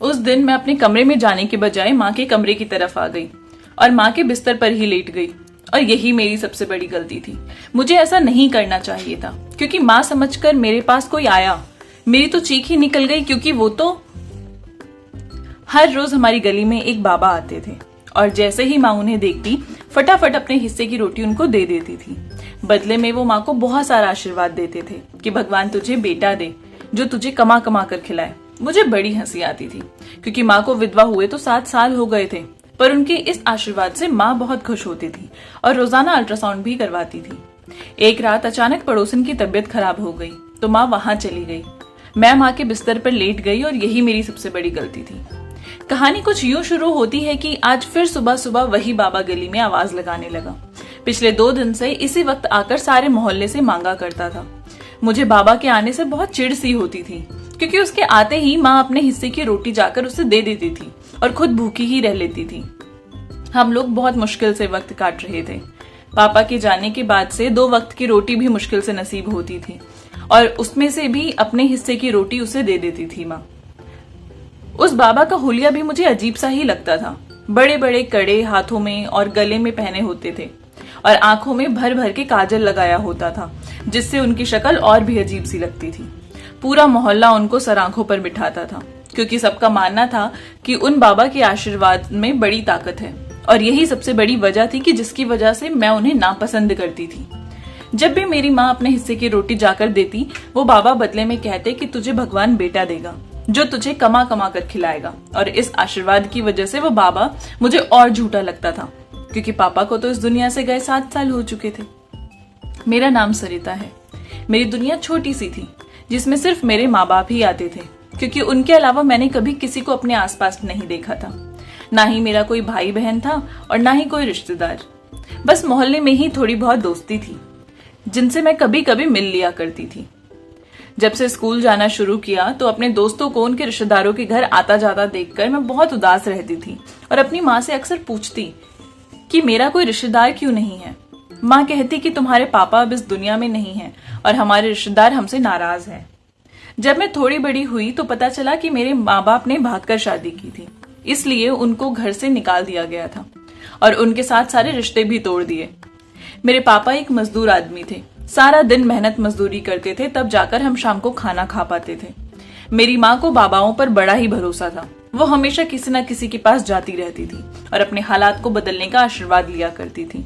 उस दिन मैं अपने कमरे में जाने के बजाय माँ के कमरे की तरफ आ गई और माँ के बिस्तर पर ही लेट गई। और यही मेरी सबसे बड़ी गलती थी। मुझे ऐसा नहीं करना चाहिए था, क्योंकि माँ समझकर मेरे पास कोई आया, मेरी तो चीख ही निकल गई, क्योंकि वो तो हर रोज हमारी गली में एक बाबा आते थे और जैसे ही माँ उन्हें देखती फटाफट अपने हिस्से की रोटी उनको दे देती थी। बदले में वो माँ को बहुत सारा आशीर्वाद देते थे कि भगवान तुझे बेटा दे जो तुझे कमा कमा कर खिलाए। मुझे बड़ी हंसी आती थी, क्योंकि माँ को विधवा हुए तो 7 साल हो गए थे, पर उनके इस आशीर्वाद से माँ बहुत खुश होती थी और रोजाना अल्ट्रासाउंड भी करवाती थी। एक रात अचानक पड़ोसन की तबीयत खराब हो गई तो माँ वहां चली गई। मैं माँ के बिस्तर पर लेट गई और यही मेरी सबसे बड़ी गलती थी। कहानी कुछ यूं शुरू होती है कि आज फिर सुबह सुबह वही बाबा गली में आवाज लगाने लगा। पिछले 2 दिन से इसी वक्त आकर सारे मोहल्ले से मांगा करता था। मुझे बाबा के आने से बहुत चिढ़ सी होती थी, क्योंकि उसके आते ही माँ अपने हिस्से की रोटी जाकर उसे दे देती थी और खुद भूखी ही रह लेती थी। हम लोग बहुत मुश्किल से वक्त काट रहे थे। पापा के जाने के बाद से 2 वक्त की रोटी भी मुश्किल से नसीब होती थी और उसमें से भी अपने हिस्से की रोटी उसे दे देती थी माँ। उस बाबा का हुलिया भी मुझे अजीब सा ही लगता था। बड़े बड़े कड़े हाथों में और गले में पहने होते थे और आंखों में भर भर के काजल लगाया होता था, जिससे उनकी शक्ल और भी अजीब सी लगती थी। पूरा मोहल्ला उनको सर आंखों पर बिठाता था, क्योंकि सबका मानना था कि उन बाबा के आशीर्वाद में बड़ी ताकत है और यही सबसे बड़ी वजह थी कि जिसकी वजह से मैं उन्हें नापसंद करती थी। जब भी मेरी माँ अपने हिस्से की रोटी जाकर देती, वो बाबा बदले में कहते कि तुझे भगवान बेटा देगा जो तुझे कमा कमा कर खिलाएगा। और इस आशीर्वाद की वजह से वो बाबा मुझे और झूठा लगता था, क्योंकि पापा को तो इस दुनिया से गए 7 साल हो चुके थे। मेरा नाम सरिता है। मेरी दुनिया छोटी सी थी, जिसमें सिर्फ मेरे माँ बाप ही आते थे, क्योंकि उनके अलावा मैंने कभी किसी को अपने आसपास नहीं देखा था। ना ही मेरा कोई भाई बहन था और ना ही कोई रिश्तेदार। बस मोहल्ले में ही थोड़ी बहुत दोस्ती थी, जिनसे मैं कभी कभी मिल लिया करती थी। जब से स्कूल जाना शुरू किया तो अपने दोस्तों को उनके रिश्तेदारों के घर आता जाता देखकर मैं बहुत उदास रहती थी और अपनी माँ से अक्सर पूछती कि मेरा कोई रिश्तेदार क्यों नहीं है। माँ कहती कि तुम्हारे पापा अब इस दुनिया में नहीं है और हमारे रिश्तेदार हमसे नाराज हैं। जब मैं थोड़ी बड़ी हुई तो पता चला कि मेरे माँ बाप ने भागकर शादी की थी, इसलिए उनको घर से निकाल दिया गया था और उनके साथ सारे रिश्ते भी तोड़ दिए। मेरे पापा एक मजदूर आदमी थे, सारा दिन मेहनत मजदूरी करते थे, तब जाकर हम शाम को खाना खा पाते थे। मेरी माँ को बाबाओं पर बड़ा ही भरोसा था। वो हमेशा किसी न किसी के पास जाती रहती थी और अपने हालात को बदलने का आशीर्वाद लिया करती थी।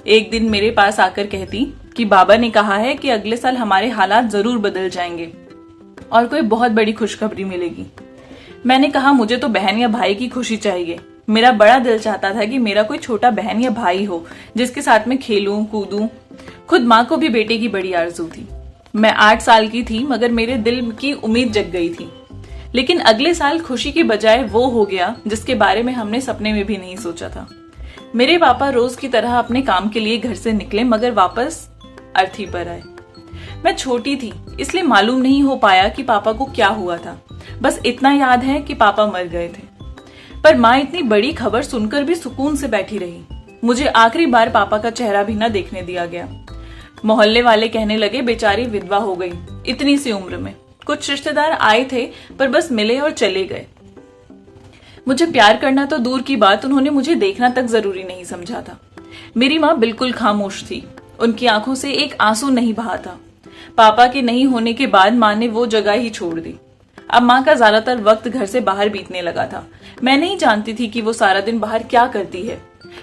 एक दिन मेरे पास आकर कहती कि बाबा ने कहा है कि अगले साल हमारे हालात जरूर बदल जाएंगे और कोई बहुत बड़ी खुशखबरी मिलेगी। मैंने कहा मुझे तो बहन या भाई की खुशी चाहिए। मेरा बड़ा दिल चाहता था कि मेरा कोई छोटा बहन या भाई हो जिसके साथ में खेलूं कूदूं। खुद माँ को भी बेटे की बड़ी आरज़ू थी। मैं 8 साल की थी, मगर मेरे दिल की उम्मीद जग गई थी। लेकिन अगले साल खुशी के बजाय वो हो गया जिसके बारे में हमने सपने में भी नहीं सोचा था। मेरे पापा रोज की तरह अपने काम के लिए घर से निकले, मगर वापस अर्थी पर आए। मैं छोटी थी, इसलिए मालूम नहीं हो पाया कि पापा को क्या हुआ था। बस इतना याद है कि पापा मर गए थे। पर माँ इतनी बड़ी खबर सुनकर भी सुकून से बैठी रही। मुझे आखिरी बार पापा का चेहरा भी न देखने दिया गया। मोहल्ले वाले कहने लगे बेचारी विधवा हो गई इतनी सी उम्र में। कुछ रिश्तेदार आए थे, पर बस मिले और चले गए। मुझे प्यार करना तो दूर की बात, उन्होंने मुझे देखना तक जरूरी नहीं समझा था। मेरी माँ बिल्कुल खामोश थी, उनकी आंखों से एक आंसू नहीं बहा था। पापा के नहीं होने के बाद माँ ने वो जगह ही छोड़ दी। अब माँ का ज्यादातर वक्त घर से बाहर बीतने लगा था। मैं नहीं जानती थी कि वो सारा दिन बाहर क्या करती है।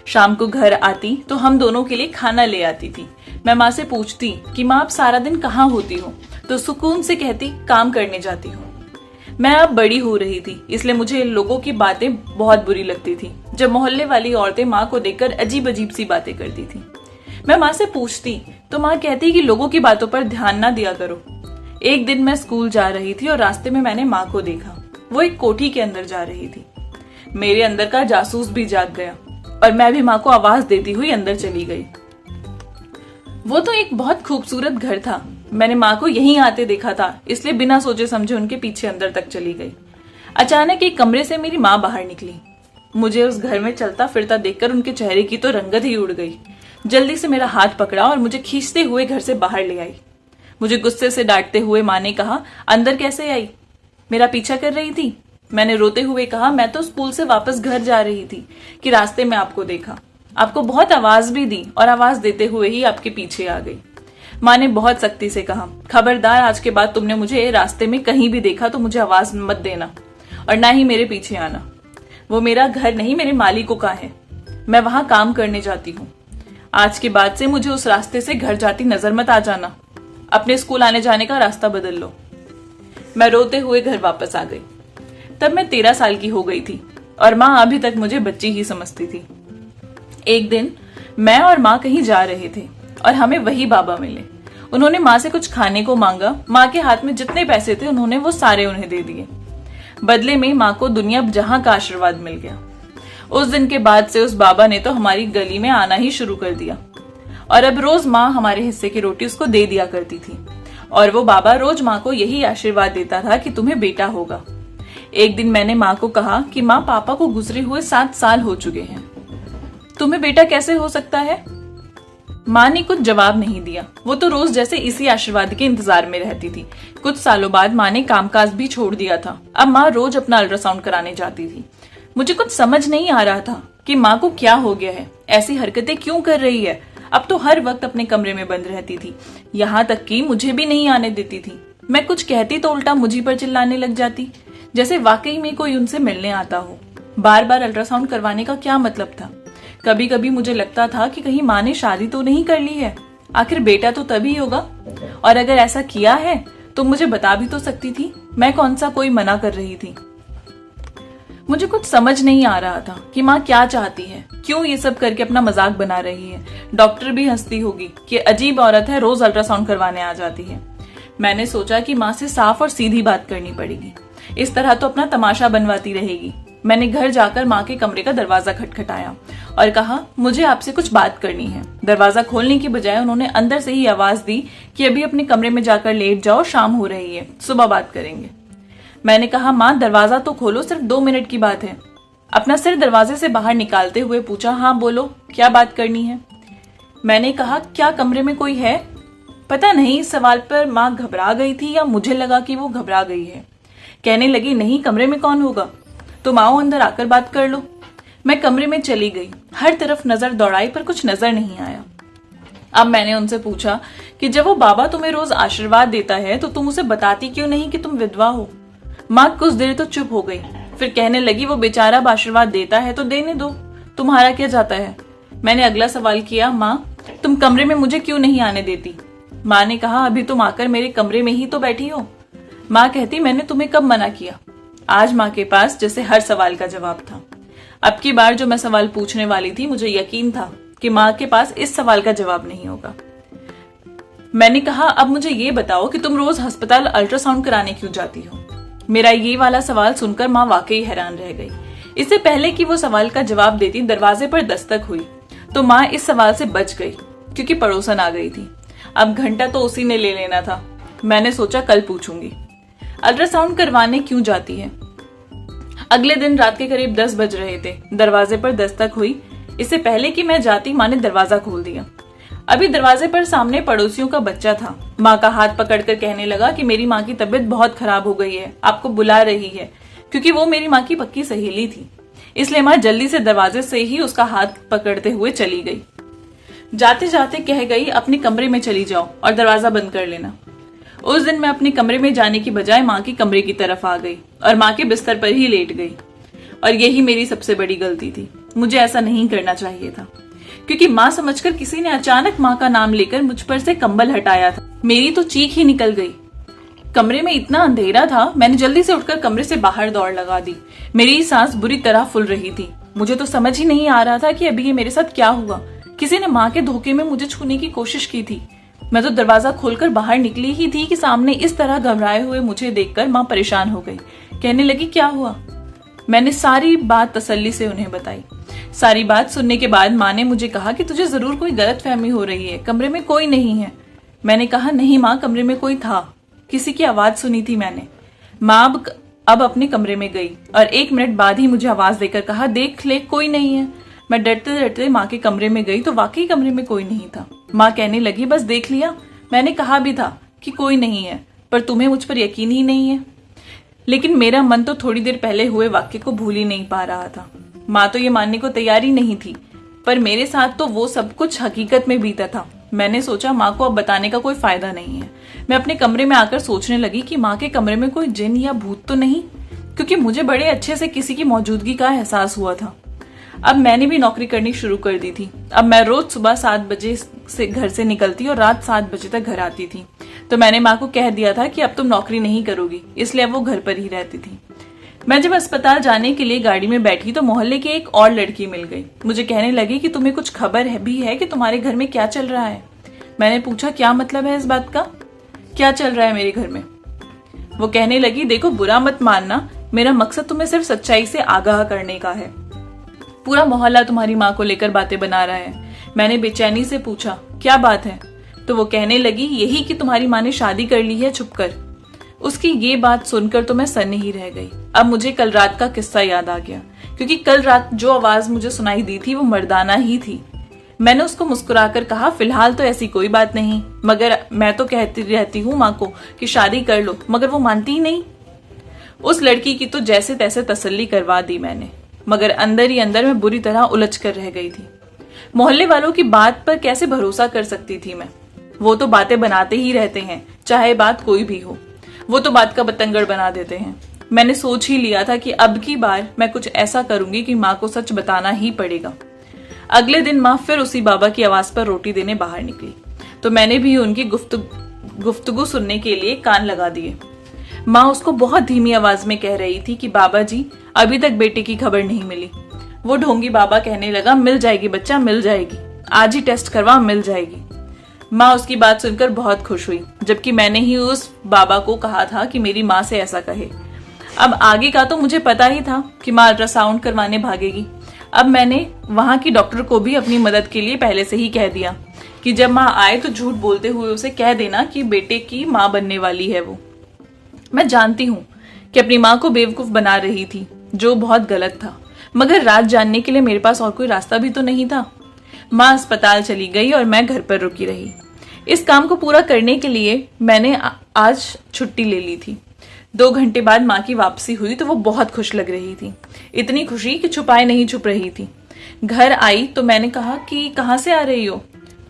शाम को घर आती तो हम दोनों के लिए खाना ले आती थी। मैं माँ से पूछती कि माँ आप सारा दिन कहाँ होती हो, तो सुकून से कहती काम करने जाती हूँ। मैं अब बड़ी हो रही थी, इसलिए मुझे लोगों की बातें बहुत बुरी लगती थी। जब मोहल्ले वाली औरतें माँ को देखकर अजीब अजीब सी बातें करती थी, मैं माँ से पूछती तो माँ कहती कि लोगों की बातों पर ध्यान ना दिया करो। एक दिन मैं स्कूल जा रही थी और रास्ते में मैंने माँ को देखा। वो एक कोठी के अंदर जा रही थी। मेरे अंदर का जासूस भी जाग गया और मैं भी माँ को आवाज देती हुई अंदर चली गई। वो तो एक बहुत खूबसूरत घर था। मैंने माँ को यहीं आते देखा था, इसलिए बिना सोचे समझे उनके पीछे अंदर तक चली गई। अचानक एक कमरे से मेरी माँ बाहर निकली। मुझे उस घर में चलता फिरता देखकर उनके चेहरे की तो रंगत ही उड़ गई। जल्दी से मेरा हाथ पकड़ा और मुझे खींचते हुए घर से बाहर ले आई। मुझे गुस्से से डांटते हुए माँ ने कहा, अंदर कैसे आई? मेरा पीछा कर रही थी? मैंने रोते हुए कहा, मैं तो स्कूल से वापस घर जा रही थी कि रास्ते में आपको देखा, आपको बहुत आवाज भी दी और आवाज देते हुए ही आपके पीछे आ गई। माँ ने बहुत सख्ती से कहा, खबरदार, आज के बाद तुमने मुझे रास्ते में कहीं भी देखा तो मुझे आवाज मत देना और ना ही मेरे पीछे आना। वो मेरा घर नहीं, मेरे मालिकों का है। मैं वहां काम करने जाती हूँ। आज के बाद से मुझे उस रास्ते से घर जाती नजर मत आ जाना। अपने स्कूल आने जाने का रास्ता बदल लो। मैं रोते हुए घर वापस आ गई। तब मैं 13 साल की हो गई थी और माँ अभी तक मुझे बच्ची ही समझती थी। एक दिन मैं और माँ कहीं जा रहे थे और हमें वही बाबा मिले। उन्होंने माँ से कुछ खाने को मांगा। माँ के हाथ में जितने पैसे थे उन्होंने वो सारे उन्हें दे दिए। बदले में माँ को दुनिया जहां का आशीर्वाद मिल गया। उस दिन के बाद से उस बाबा ने तो हमारी गली में आना ही शुरू कर दिया और अब रोज माँ हमारे हिस्से की रोटी उसको दे दिया करती थी और वो बाबा रोज माँ को यही आशीर्वाद देता था कि तुम्हें बेटा होगा। एक दिन मैंने माँ को कहा कि माँ, पापा को गुजरे हुए 7 साल हो चुके हैं, तुम्हें बेटा कैसे हो सकता है? माँ ने कुछ जवाब नहीं दिया। वो तो रोज जैसे इसी आशीर्वाद के इंतजार में रहती थी। कुछ सालों बाद माँ ने कामकाज भी छोड़ दिया था। अब माँ रोज अपना अल्ट्रासाउंड कराने जाती थी। मुझे कुछ समझ नहीं आ रहा था कि माँ को क्या हो गया है, ऐसी हरकतें क्यों कर रही है। अब तो हर वक्त अपने कमरे में बंद रहती थी, यहाँ तक कि मुझे भी नहीं आने देती थी। मैं कुछ कहती तो उल्टा मुझी पर चिल्लाने लग जाती, जैसे वाकई में कोई उनसे मिलने आता हो। बार बार अल्ट्रासाउंड करवाने का क्या मतलब था? कभी कभी मुझे लगता था कि कहीं माँ ने शादी तो नहीं कर ली है। आखिर बेटा तो तभी होगा, और अगर ऐसा किया है तो मुझे बता भी तो सकती थी। मैं कौन सा कोई मना कर रही थी? मुझे कुछ समझ नहीं आ रहा था कि माँ क्या चाहती है, क्यों ये सब करके अपना मजाक बना रही है। डॉक्टर भी हंसती होगी कि अजीब औरत है, रोज अल्ट्रासाउंड करवाने आ जाती है। मैंने सोचा कि माँ से साफ और सीधी बात करनी पड़ेगी, इस तरह तो अपना तमाशा बनवाती रहेगी। मैंने घर जाकर माँ के कमरे का दरवाजा खटखटाया और कहा, मुझे आपसे कुछ बात करनी है। दरवाजा खोलने की बजाय उन्होंने अंदर से ही आवाज दी कि अभी अपने कमरे में जाकर लेट जाओ, शाम हो रही है, सुबह बात करेंगे। मैंने कहा, माँ दरवाजा तो खोलो, सिर्फ 2 मिनट की बात है। अपना सिर दरवाजे से बाहर निकालते हुए पूछा, हाँ बोलो, क्या बात करनी है? मैंने कहा, क्या कमरे में कोई है? पता नहीं, इस सवाल पर माँ घबरा गई थी या मुझे लगा कि वो घबरा गई है। कहने लगी, नहीं, कमरे में कौन होगा, तुम आओ अंदर आकर बात कर लो। मैं कमरे में चली गई, हर तरफ नजर दौड़ाई पर कुछ नजर नहीं आया। अब मैंने उनसे पूछा कि जब वो बाबा तुम्हें रोज आशीर्वाद देता है तो तुम उसे बताती क्यों नहीं कि तुम विधवा हो? माँ कुछ देर तो चुप हो गई, फिर कहने लगी, वो बेचारा अब आशीर्वाद देता है तो देने दो, तुम्हारा क्या जाता है? मैंने अगला सवाल किया, माँ तुम कमरे में मुझे क्यों नहीं आने देती? माँ ने कहा, अभी तुम आकर मेरे कमरे में ही तो बैठी हो। माँ कहती, मैंने तुम्हें कब मना किया? आज माँ के पास जैसे हर सवाल का जवाब था। अब की बार जो मैं सवाल पूछने वाली थी, मुझे यकीन था कि माँ के पास इस सवाल का जवाब नहीं होगा। मैंने कहा, अब मुझे ये बताओ कि तुम रोज अस्पताल अल्ट्रासाउंड कराने क्यों जाती हो? मेरा ये वाला सवाल सुनकर माँ वाकई हैरान रह गई। इससे पहले कि वो सवाल का जवाब देती, दरवाजे पर दस्तक हुई तो माँ इस सवाल से बच गई क्योंकि पड़ोसन आ गई थी। अब घंटा तो उसी ने ले लेना था। मैंने सोचा कल पूछूंगी। अल्ट्रासाउंड करवाने क्यों जाती है? अगले दिन रात के करीब 10 बज रहे थे। दरवाजे पर दस्तक हुई। इससे पहले कि मैं जाती, माँ ने दरवाजा खोल दिया। अभी दरवाजे पर सामने पड़ोसियों का बच्चा था। माँ का हाथ पकड़कर कहने लगा कि मेरी माँ की तबीयत बहुत खराब हो गई है, आपको बुला रही है। क्योंकि वो मेरी माँ की पक्की सहेली थी, इसलिए माँ जल्दी से दरवाजे से ही उसका हाथ पकड़ते हुए चली गई। जाते जाते कह गई, अपने कमरे में चली जाओ और दरवाजा बंद कर लेना। उस दिन मैं अपने कमरे में जाने की बजाय माँ के कमरे की तरफ आ गई और माँ के बिस्तर पर ही लेट गई। और यही मेरी सबसे बड़ी गलती थी। मुझे ऐसा नहीं करना चाहिए था, क्योंकि माँ समझकर किसी ने अचानक माँ का नाम लेकर मुझ पर से कंबल हटाया था। मेरी तो चीख ही निकल गई। कमरे में इतना अंधेरा था, मैंने जल्दी से उठकर कमरे से बाहर दौड़ लगा दी। मेरी सांस बुरी तरह फूल रही थी। मुझे तो समझ ही नहीं आ रहा था कि अभी ये मेरे साथ क्या हुआ। किसी ने माँ के धोखे में मुझे छूने की कोशिश की थी। मैं तो दरवाजा खोलकर बाहर निकली ही थी कि सामने इस तरह घबराए हुए मुझे देखकर माँ परेशान हो गई। कहने लगी, क्या हुआ? मैंने सारी बात तसल्ली से उन्हें बताई। सारी बात सुनने के बाद माँ ने मुझे कहा कि तुझे जरूर कोई गलतफहमी हो रही है, कमरे में कोई नहीं है। मैंने कहा, नहीं माँ, कमरे में कोई था, किसी की आवाज सुनी थी मैंने। माँ अब अपने कमरे में गई और 1 मिनट बाद ही मुझे आवाज देकर कहा, देख ले, कोई नहीं है। मैं डरते डरते माँ के कमरे में गई तो वाकई कमरे में कोई नहीं था। माँ कहने लगी, बस देख लिया, मैंने कहा भी था कि कोई नहीं है, पर तुम्हें मुझ पर यकीन ही नहीं है। लेकिन मेरा मन तो थोड़ी देर पहले हुए वाक्य को भूल ही नहीं पा रहा था। माँ तो ये मानने को तैयार ही नहीं थी, पर मेरे साथ तो वो सब कुछ हकीकत में बीता था। मैंने सोचा माँ को अब बताने का कोई फायदा नहीं है। मैं अपने कमरे में आकर सोचने लगी कि माँ के कमरे में कोई जिन या भूत तो नहीं, क्योंकि मुझे बड़े अच्छे से किसी की मौजूदगी का एहसास हुआ था। अब मैंने भी नौकरी करनी शुरू कर दी थी। अब मैं रोज सुबह 7 बजे से घर से निकलती और रात 7 बजे तक घर आती थी। तो मैंने माँ को कह दिया था कि अब तुम नौकरी नहीं करोगी, इसलिए अब वो घर पर ही रहती थी। मैं जब अस्पताल जाने के लिए गाड़ी में बैठी तो मोहल्ले की एक और लड़की मिल गई। मुझे कहने लगी कि तुम्हें कुछ खबर भी है कि तुम्हारे घर में क्या चल रहा है। मैंने पूछा, क्या मतलब है इस बात का, क्या चल रहा है मेरे घर में? वो कहने लगी, देखो बुरा मत मानना, मेरा मकसद तुम्हें सिर्फ सच्चाई से आगाह करने का है। पूरा मोहल्ला तुम्हारी माँ को लेकर बातें बना रहा है। मैंने बेचैनी से पूछा, क्या बात है? तो वो कहने लगी, यही कि तुम्हारी माँ ने शादी कर ली है छुपकर। उसकी ये बात सुनकर तो मैं सन्न ही रह गई। अब मुझे कल रात का किस्सा याद आ गया, क्योंकि कल रात जो आवाज मुझे सुनाई दी थी वो मर्दाना ही थी। मैंने उसको मुस्कुराकर कहा, फिलहाल तो ऐसी कोई बात नहीं, मगर मैं तो कहती रहती हूँ माँ को कि शादी कर लो, मगर वो मानती ही नहीं। उस लड़की की तो जैसे तैसे तसल्ली करवा दी मैंने, मगर अंदर ही अंदर मैं बुरी तरह उलझ कर रह गई थी। मोहल्ले वालों की बात पर कैसे भरोसा कर सकती थी मैं? वो तो बातें बनाते ही रहते हैं, चाहे बात कोई भी हो। वो तो बात का बतंगड़ बना देते हैं। मैंने सोच ही लिया था कि अब की बार मैं कुछ ऐसा करूंगी कि माँ को सच बताना ही पड़ेगा। अगले दिन माँ फिर उसी बाबा की आवाज पर रोटी देने बाहर निकली, तो मैंने भी उनकी गुफ्तगू सुनने के लिए कान लगा दिए। माँ उसको बहुत धीमी आवाज में कह रही थी कि बाबा जी, अभी तक बेटे की खबर नहीं मिली। वो ढोंगी बाबा कहने लगा, मिल जाएगी बच्चा, मिल जाएगी, आज ही टेस्ट करवा, मिल जाएगी। माँ उसकी बात सुनकर बहुत खुश हुई, जबकि मैंने ही उस बाबा को कहा था कि मेरी माँ से ऐसा कहे। अब आगे का तो मुझे पता ही था कि माँ अल्ट्रासाउंड करवाने भागेगी। अब मैंने वहां की डॉक्टर को भी अपनी मदद के लिए पहले से ही कह दिया कि जब माँ आए तो झूठ बोलते हुए उसे कह देना कि बेटे की माँ बनने वाली है वो। मैं जानती हूँ कि अपनी माँ को बेवकूफ बना रही थी, जो बहुत गलत था, मगर राज जानने के लिए मेरे पास और कोई रास्ता भी तो नहीं था। माँ अस्पताल चली गई और मैं घर पर रुकी रही। इस काम को पूरा करने के लिए मैंने आज छुट्टी ले ली थी। 2 घंटे बाद माँ की वापसी हुई तो वो बहुत खुश लग रही थी, इतनी खुशी कि छुपाए नहीं छुप रही थी। घर आई तो मैंने कहा कि कहाँ से आ रही हो,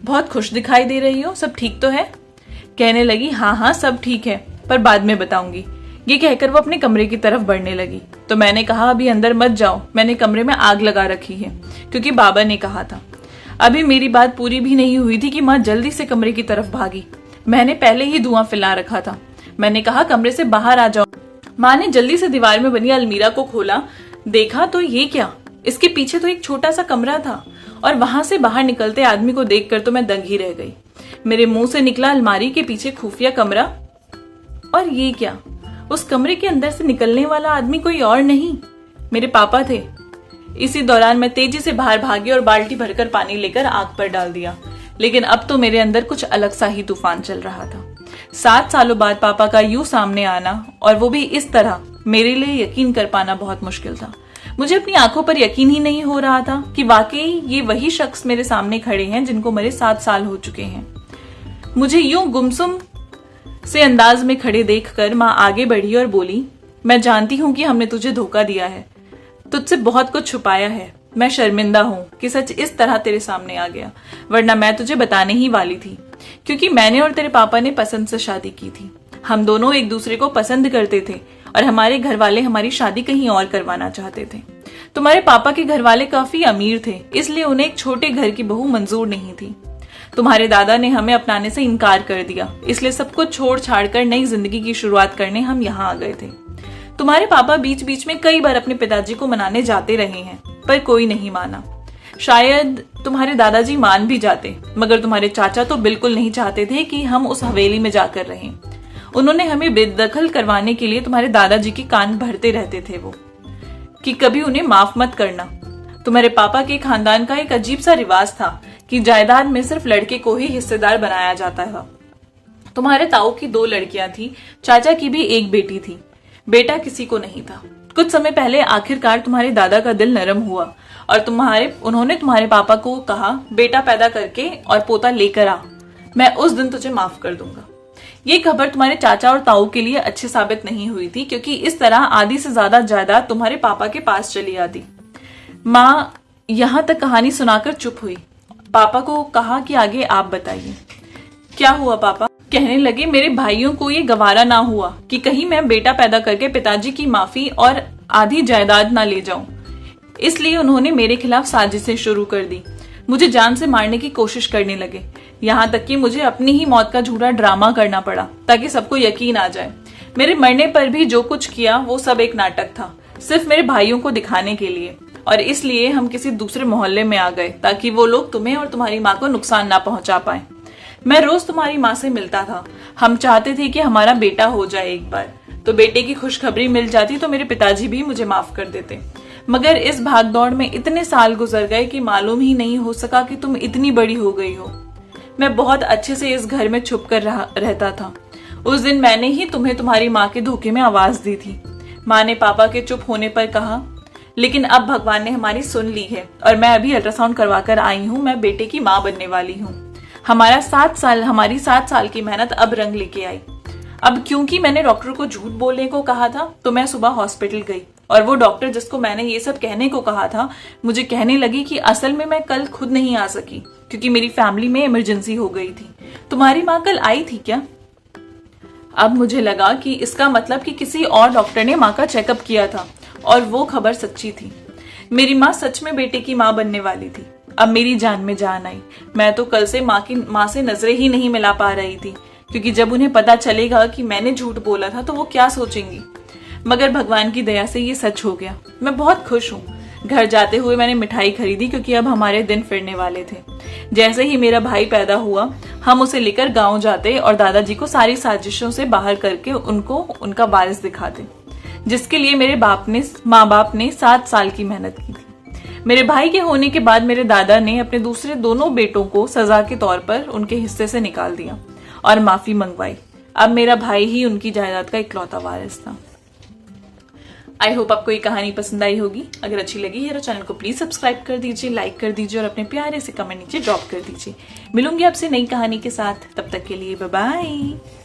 बहुत खुश दिखाई दे रही हो, सब ठीक तो है? कहने लगी, हाँ हाँ सब ठीक है, पर बाद में बताऊंगी। ये कहकर वो अपने कमरे की तरफ बढ़ने लगी। तो मैंने कहा, अभी अंदर मत जाओ, मैंने कमरे में आग लगा रखी है, क्योंकि बाबा ने कहा था। अभी मेरी बात पूरी भी नहीं हुई थी कि माँ जल्दी से कमरे की तरफ भागी। मैंने पहले ही धुआं फैला रखा था। मैंने कहा, कमरे से बाहर आ जाओ। माँ ने जल्दी से दीवार में बनी अलमीरा को खोला, देखा तो ये क्या, इसके पीछे तो एक छोटा सा कमरा था, और वहां से बाहर निकलते आदमी को देखकर तो मैं दंग ही रह गई। मेरे मुंह से निकला, अलमारी के पीछे खुफिया कमरा। और ये क्या, उस कमरे के अंदर से निकलने वाला आदमी कोई और नहीं, मेरे पापा थे। इसी दौरान मैं तेजी से बाहर भागी और बाल्टी भरकर पानी लेकर आग पर डाल दिया। लेकिन अब तो मेरे अंदर कुछ अलग सा ही तूफान चल रहा था। 7 सालों बाद पापा का यूं सामने आना, और वो भी इस तरह, मेरे लिए यकीन कर पाना बहुत मुश्किल था। मुझे अपनी आंखों पर यकीन ही नहीं हो रहा था कि वाकई ये वही शख्स मेरे सामने खड़े हैं जिनको मेरे 7 साल हो चुके हैं। मुझे यूं गुमसुम से अंदाज में खड़े देखकर माँ आगे बढ़ी और बोली, मैं जानती हूँ कि हमने तुझे धोखा दिया है, तुझसे बहुत कुछ छुपाया है। मैं शर्मिंदा हूँ कि सच इस तरह तेरे सामने आ गया, वरना मैं तुझे बताने ही वाली थी, क्योंकि मैंने और तेरे पापा ने पसंद से शादी की थी। हम दोनों एक दूसरे को पसंद करते थे और हमारे घर वाले हमारी शादी कहीं और करवाना चाहते थे। तुम्हारे पापा के घर वाले काफी अमीर थे, इसलिए उन्हें एक छोटे घर की बहू मंजूर नहीं थी। तुम्हारे दादा ने हमें अपनाने से इनकार कर दिया, इसलिए सब कुछ छोड़ छाड़ कर नई जिंदगी की शुरुआत करने हम यहाँ आ गए थे। तुम्हारे पापा बीच बीच में कई बार अपने पिताजी को मनाने जाते रहे हैं, पर कोई नहीं माना। शायद तुम्हारे दादाजी मान भी जाते, मगर तुम्हारे चाचा तो बिल्कुल नहीं चाहते थे कि हम उस हवेली में जाकर रहें। उन्होंने हमें बेदखल करवाने के लिए तुम्हारे दादाजी के कान भरते रहते थे वो, कि कभी उन्हें माफ मत करना। तुम्हारे पापा के खानदान का एक अजीब सा रिवाज था कि जायदाद में सिर्फ लड़के को ही हिस्सेदार बनाया जाता था। तुम्हारे ताऊ की 2 लड़कियां थी, चाचा की भी एक बेटी थी, बेटा किसी को नहीं था। कुछ समय पहले आखिरकार तुम्हारे दादा का दिल नरम हुआ और उन्होंने तुम्हारे पापा को कहा, बेटा पैदा करके और पोता लेकर आ, मैं उस दिन तुझे माफ कर दूंगा। ये खबर तुम्हारे चाचा और ताऊ के लिए अच्छी साबित नहीं हुई थी, क्योंकि इस तरह आधी से ज्यादा जायदाद तुम्हारे पापा के पास चली आती। माँ यहां तक कहानी सुनाकर चुप हुई। पापा को कहा कि आगे आप बताइए। क्या हुआ पापा? कहने लगे, मेरे भाइयों को ये गवारा ना हुआ कि कहीं मैं बेटा पैदा करके पिताजी की माफी और आधी जायदाद ना ले जाऊं। इसलिए उन्होंने मेरे खिलाफ साजिशें शुरू कर दी। मुझे जान से मारने की कोशिश करने लगे, यहाँ तक कि मुझे अपनी ही मौत का झूठा ड्रामा करना पड़ा ताकि सबको यकीन आ जाए। मेरे मरने पर भी जो कुछ किया वो सब एक नाटक था, सिर्फ मेरे भाइयों को दिखाने के लिए। और इसलिए हम किसी दूसरे मोहल्ले में आ गए ताकि वो लोग तुम्हें और तुम्हारी माँ को नुकसान ना पहुंचा पाए। मैं रोज तुम्हारी माँ से मिलता था। हम चाहते थे कि हमारा बेटा हो जाए एक बार, तो बेटे की खुशखबरी मिल जाती तो मेरे पिताजी भी मुझे माफ कर देते। मगर इस भागदौड़ में इतने साल गुजर गए कि मालूम ही नहीं हो सका कि तुम इतनी बड़ी हो गई हो। मैं बहुत अच्छे से इस घर में छुप कर रहता था। उस दिन मैंने ही तुम्हें तुम्हारी माँ के धोखे में आवाज दी थी। माँ ने पापा के चुप होने पर कहा, लेकिन अब भगवान ने हमारी सुन ली है और मैं अभी अल्ट्रासाउंड करवा कर आई हूँ। मैं बेटे की माँ बनने वाली हूँ। हमारी 7 साल की मेहनत अब रंग लेके आई। अब क्योंकि मैंने डॉक्टर को झूठ बोलने को कहा था तो मैं सुबह हॉस्पिटल गई और वो डॉक्टर जिसको मैंने ये सब कहने को कहा था मुझे कहने लगी कि असल में मैं कल खुद नहीं आ सकी क्योंकि मेरी फैमिली में इमरजेंसी हो गई थी। तुम्हारी माँ कल आई थी क्या? अब मुझे लगा कि इसका मतलब कि किसी और डॉक्टर ने माँ का चेकअप किया था और वो खबर सच्ची थी। मेरी माँ सच में बेटे की माँ बनने वाली थी। अब मेरी जान में जान आई। मैं तो कल से माँ से नजरें ही नहीं मिला पा रही थी, क्योंकि जब उन्हें पता चलेगा कि मैंने झूठ बोला था तो वो क्या सोचेंगी। मगर भगवान की दया से ये सच हो गया। मैं बहुत खुश हूँ। घर जाते हुए मैंने मिठाई खरीदी क्योंकि अब हमारे दिन फिरने वाले थे। जैसे ही मेरा भाई पैदा हुआ हम उसे लेकर गांव जाते और दादाजी को सारी साजिशों से बाहर करके उनको उनका वारिस दिखाते, जिसके लिए मेरे माँ बाप ने 7 साल की मेहनत की थी। मेरे भाई के होने के बाद मेरे दादा ने अपने दूसरे दोनों बेटों को सजा के तौर पर उनके हिस्से से निकाल दिया और माफी मंगवाई। अब मेरा भाई ही उनकी जायदाद का इकलौता वारिस था। आई होप आपको ये कहानी पसंद आई होगी। अगर अच्छी लगी है तो चैनल को प्लीज सब्सक्राइब कर दीजिए, लाइक कर दीजिए और अपने प्यारे से कमेंट नीचे ड्रॉप कर दीजिए। मिलूंगी आपसे नई कहानी के साथ, तब तक के लिए बाय बाय।